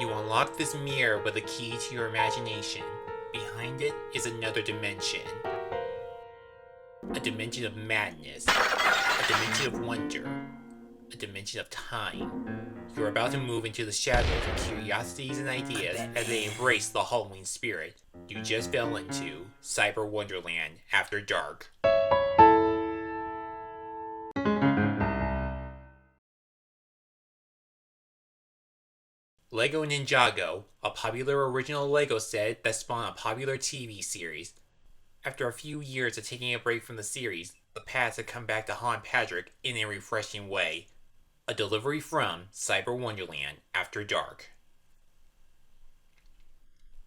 You unlock this mirror with a key to your imagination. Behind it is another dimension. A dimension of madness. A dimension of wonder. A dimension of time. You're about to move into the shadows of curiosities and ideas as they embrace the Halloween spirit. You just fell into Cyber-Wonderland After Dark. Lego Ninjago, a popular original Lego set that spawned a popular TV series. After a few years of taking a break from the series, the past had come back to haunt Patrick in a refreshing way. A delivery from Cyber-Wonderland After Dark.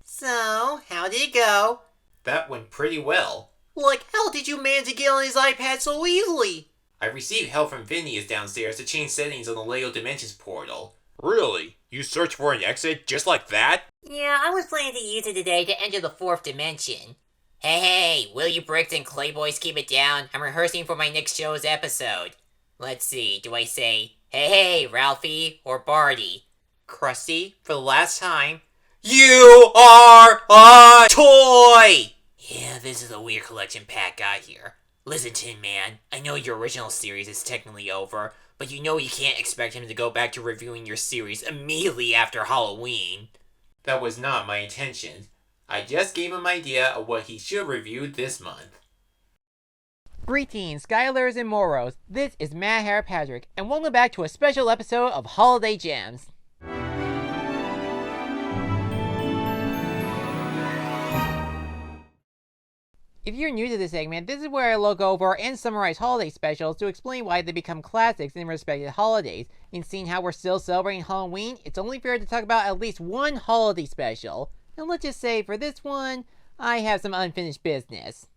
So, how did it go? That went pretty well. Like, how did you manage to get on his iPad so easily? I received help from Phineas downstairs to change settings on the Lego Dimensions portal. Really? You searched for an exit just like that? Yeah, I was planning to use it today to enter the 4th dimension. Hey, will you bricks and Clayboys keep it down? I'm rehearsing for my next show's episode. Let's see, do I say, hey, Ralphie, or Barty? Krusty, for the last time, you are a toy! Yeah, this is a weird collection Pat got here. Listen, Tin Man, I know your original series is technically over, but you know you can't expect him to go back to reviewing your series immediately after Halloween. That was not my intention. I just gave him an idea of what he should review this month. Greetings, Skylers and Moros. This is Mad Hair Patrick, and welcome back to a special episode of Holiday Gems. If you're new to this segment, this is where I look over and summarize holiday specials to explain why they become classics in respective holidays. And seeing how we're still celebrating Halloween, it's only fair to talk about at least one holiday special. And let's just say, for this one, I have some unfinished business.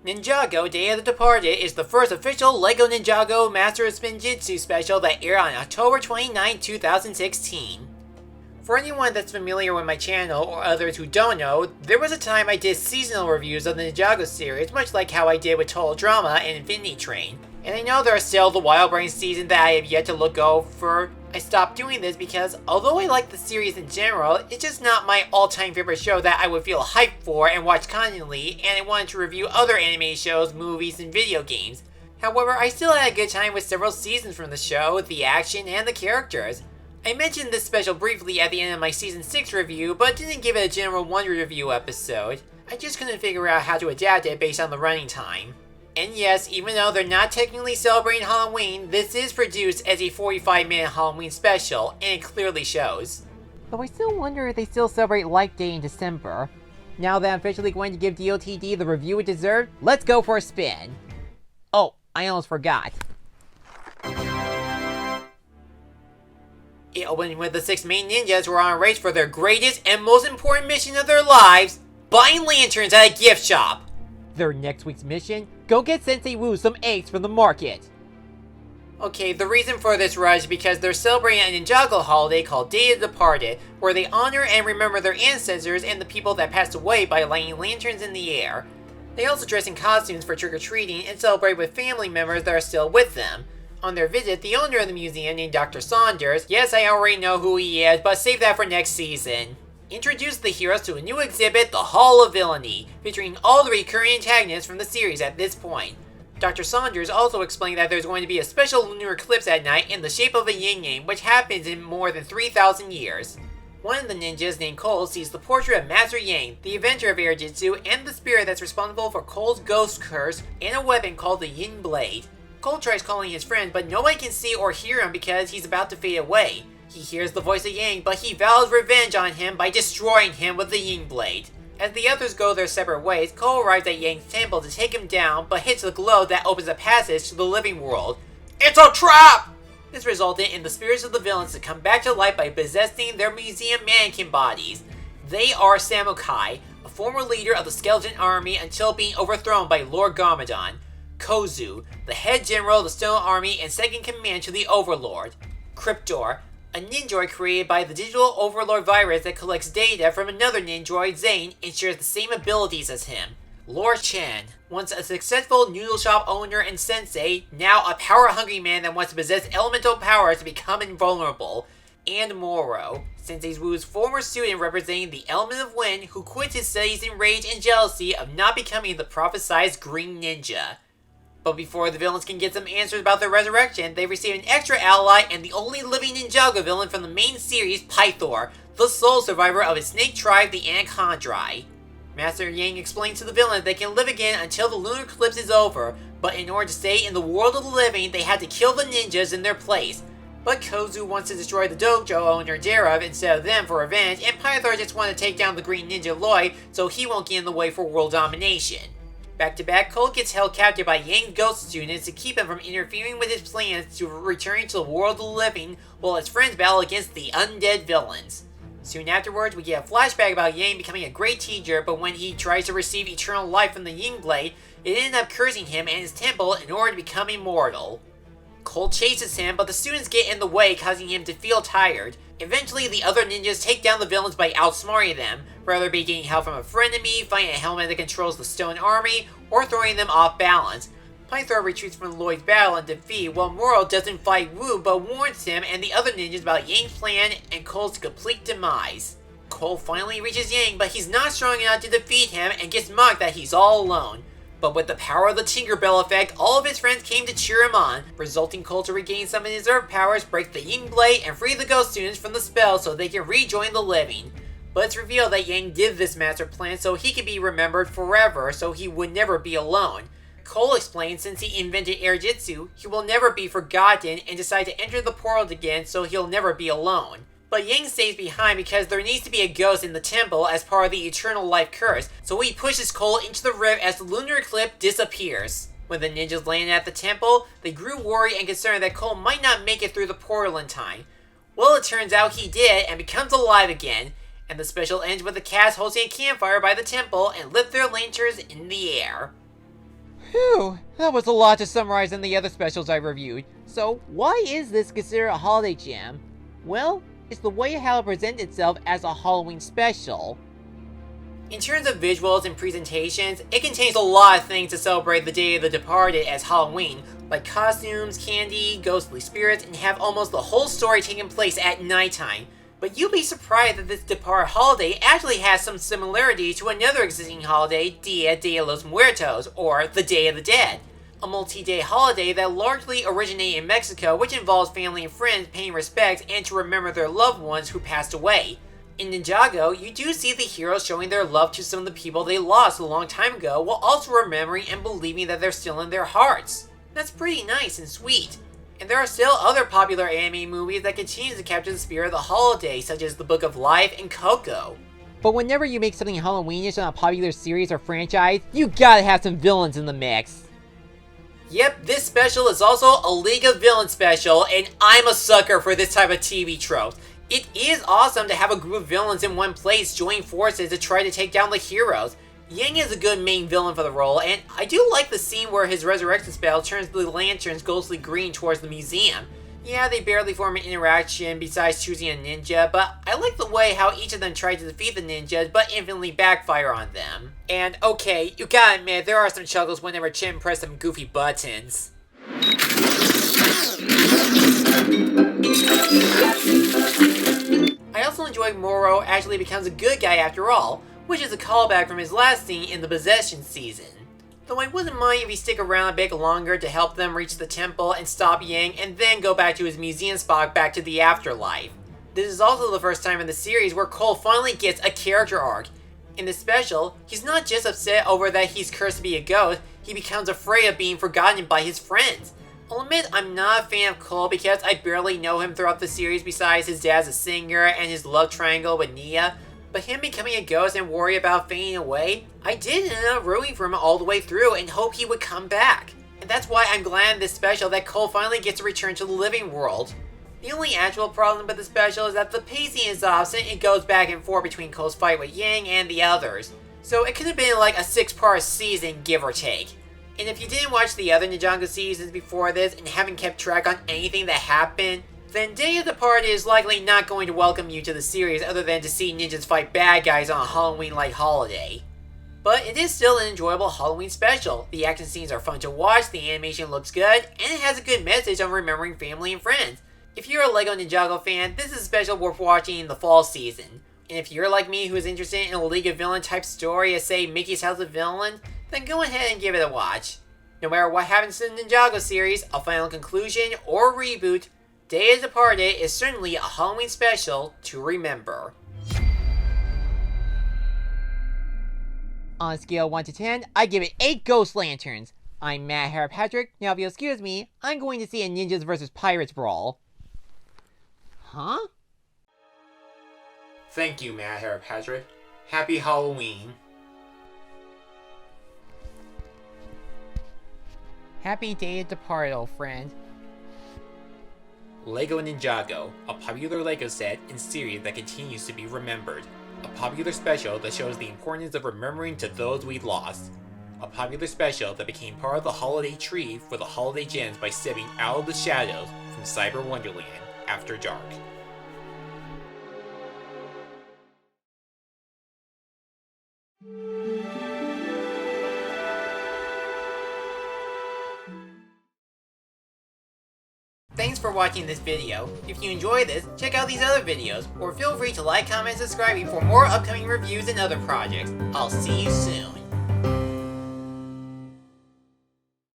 Ninjago Day of the Departed is the first official Lego Ninjago Master of Spinjitzu special that aired on October 29, 2016. For anyone that's familiar with my channel, or others who don't know, there was a time I did seasonal reviews of the Ninjago series, much like how I did with Total Drama and Infinity Train. And I know there are still the Wild Brain season that I have yet to look over. I stopped doing this because, although I like the series in general, it's just not my all-time favorite show that I would feel hyped for and watch constantly, and I wanted to review other anime shows, movies, and video games. However, I still had a good time with several seasons from the show, the action, and the characters. I mentioned this special briefly at the end of my Season 6 review, but didn't give it a general wonder review episode. I just couldn't figure out how to adapt it based on the running time. And yes, even though they're not technically celebrating Halloween, this is produced as a 45-minute Halloween special, and it clearly shows. Though I still wonder if they still celebrate Life Day in December. Now that I'm officially going to give DOTD the review it deserved, let's go for a spin. Oh, I almost forgot. It opened with the 6 main ninjas who are on a race for their greatest and most important mission of their lives, buying lanterns at a gift shop. Their next week's mission? Go get Sensei Wu some eggs from the market. Okay, the reason for this rush is because they're celebrating a Ninjago holiday called Day of the Departed, where they honor and remember their ancestors and the people that passed away by lighting lanterns in the air. They also dress in costumes for trick-or-treating and celebrate with family members that are still with them. On their visit, the owner of the museum named Dr. Saunders, yes, I already know who he is, but save that for next season, introduced the heroes to a new exhibit, the Hall of Villainy, featuring all the recurring antagonists from the series at this point. Dr. Saunders also explained that there's going to be a special lunar eclipse at night in the shape of a yin-yang, which happens in more than 3,000 years. One of the ninjas, named Cole, sees the portrait of Master Yang, the inventor of air jutsu, and the spirit that's responsible for Cole's ghost curse, and a weapon called the Yin Blade. Cole tries calling his friend, but no one can see or hear him because he's about to fade away. He hears the voice of Yang, but he vows revenge on him by destroying him with the Yin Blade. As the others go their separate ways, Cole arrives at Yang's temple to take him down, but hits the globe that opens a passage to the living world. It's a trap! This resulted in the spirits of the villains to come back to life by possessing their museum mannequin bodies. They are Samukai, a former leader of the Skeleton Army until being overthrown by Lord Garmadon. Kozu, the head general of the Stone Army and second command to the Overlord. Cryptor, a ninjoid created by the digital Overlord virus that collects data from another ninjoid, Zane, and shares the same abilities as him. Lord Chen, once a successful noodle shop owner and sensei, now a power-hungry man that wants to possess elemental powers to become invulnerable. and Moro, Sensei Wu's former student representing the element of wind who quit his studies in rage and jealousy of not becoming the prophesized Green Ninja. But before the villains can get some answers about their resurrection, they receive an extra ally and the only living Ninjago villain from the main series, Pythor, the sole survivor of his snake tribe, the Anachondri. Master Yang explains to the villain that they can live again until the lunar eclipse is over, but in order to stay in the world of the living, they had to kill the ninjas in their place. But Kozu wants to destroy the dojo owner Derov instead of them for revenge, and Pythor just wants to take down the Green Ninja Lloyd so he won't get in the way for world domination. Back to back, Cole gets held captive by Yang's ghost students to keep him from interfering with his plans to return to the world of the living while his friends battle against the undead villains. Soon afterwards, we get a flashback about Yang becoming a great teacher, but when he tries to receive eternal life from the Yin Blade, it ends up cursing him and his temple in order to become immortal. Cole chases him, but the students get in the way, causing him to feel tired. Eventually, the other ninjas take down the villains by outsmarting them, whether it be getting help from a frenemy, finding a helmet that controls the stone army, or throwing them off balance. Pythor retreats from Lloyd's battle and defeat, while Moro doesn't fight Wu but warns him and the other ninjas about Yang's plan and Cole's complete demise. Cole finally reaches Yang, but he's not strong enough to defeat him and gets mocked that he's all alone. But with the power of the Tinkerbell effect, all of his friends came to cheer him on, resulting Cole to regain some of his Earth powers, break the Yin Blade, and free the ghost students from the spell so they can rejoin the living. But it's revealed that Yang did this master plan so he could be remembered forever, so he would never be alone. Cole explains since he invented air jitsu, he will never be forgotten and decide to enter the portal again so he'll never be alone. But Yang stays behind because there needs to be a ghost in the temple as part of the eternal life curse, so he pushes Cole into the rift as the lunar eclipse disappears. When the ninjas landed at the temple, they grew worried and concerned that Cole might not make it through the portal in time. Well, it turns out he did and becomes alive again, and the special ends with the cast hosting a campfire by the temple and lit their lanterns in the air. Phew, that was a lot to summarize in the other specials I reviewed. So, why is this considered a holiday jam? Well, it's the way how it presents itself as a Halloween special. In terms of visuals and presentations, it contains a lot of things to celebrate the Day of the Departed as Halloween, like costumes, candy, ghostly spirits, and have almost the whole story taking place at nighttime. But you'll be surprised that this Departed holiday actually has some similarity to another existing holiday, Dia de los Muertos, or the Day of the Dead. A multi-day holiday that largely originated in Mexico, which involves family and friends paying respects and to remember their loved ones who passed away. In Ninjago, you do see the heroes showing their love to some of the people they lost a long time ago, while also remembering and believing that they're still in their hearts. That's pretty nice and sweet. And there are still other popular anime movies that continue to capture the spirit of the holiday, such as The Book of Life and Coco. But whenever you make something Halloweenish on a popular series or franchise, you gotta have some villains in the mix. Yep, this special is also a League of Villains special, and I'm a sucker for this type of TV trope. It is awesome to have a group of villains in one place join forces to try to take down the heroes. Yang is a good main villain for the role, and I do like the scene where his resurrection spell turns the lanterns ghostly green towards the museum. Yeah, they barely form an interaction besides choosing a ninja, but I like the way how each of them tried to defeat the ninjas, but infinitely backfire on them. And okay, you gotta admit, there are some chuckles whenever Chin pressed some goofy buttons. I also enjoy Moro actually becomes a good guy after all, which is a callback from his last scene in the Possession season. Though I wouldn't mind if he stick around a bit longer to help them reach the temple and stop Yang and then go back to his museum spot back to the afterlife. This is also the first time in the series where Cole finally gets a character arc. In this special, he's not just upset over that he's cursed to be a ghost, he becomes afraid of being forgotten by his friends. I'll admit I'm not a fan of Cole because I barely know him throughout the series besides his dad's a singer and his love triangle with Nia. But him becoming a ghost and worry about fading away, I did end up rooting for him all the way through and hope he would come back. And that's why I'm glad in this special that Cole finally gets to return to the living world. The only actual problem with the special is that the pacing is off since it goes back and forth between Cole's fight with Yang and the others. So it could have been like a 6-part season, give or take. And if you didn't watch the other Ninjago seasons before this and haven't kept track on anything that happened, then Day of the Departed is likely not going to welcome you to the series other than to see ninjas fight bad guys on a Halloween-like holiday. But it is still an enjoyable Halloween special. The action scenes are fun to watch, the animation looks good, and it has a good message on remembering family and friends. If you're a Lego Ninjago fan, this is a special worth watching in the fall season. And if you're like me who is interested in a League of Villain type story as say Mickey's House of Villain, then go ahead and give it a watch. No matter what happens to the Ninjago series, a final conclusion or reboot, Day of the Departed is certainly a Halloween special to remember. On a scale of 1 to 10, I give it 8 ghost lanterns. I'm Matt Harrop Patrick. Now if you'll excuse me, I'm going to see a Ninjas vs. Pirates brawl. Huh? Thank you, Matt Harrop Patrick. Happy Halloween. Happy Day of the Departed, old friend. Lego Ninjago, a popular Lego set and series that continues to be remembered. A popular special that shows the importance of remembering to those we lost. A popular special that became part of the holiday tree for the holiday gems by stepping out of the shadows from Cyber-Wonderland After Dark. Thanks for watching this video. If you enjoyed this, check out these other videos, or feel free to like, comment, and subscribe for more upcoming reviews and other projects. I'll see you soon.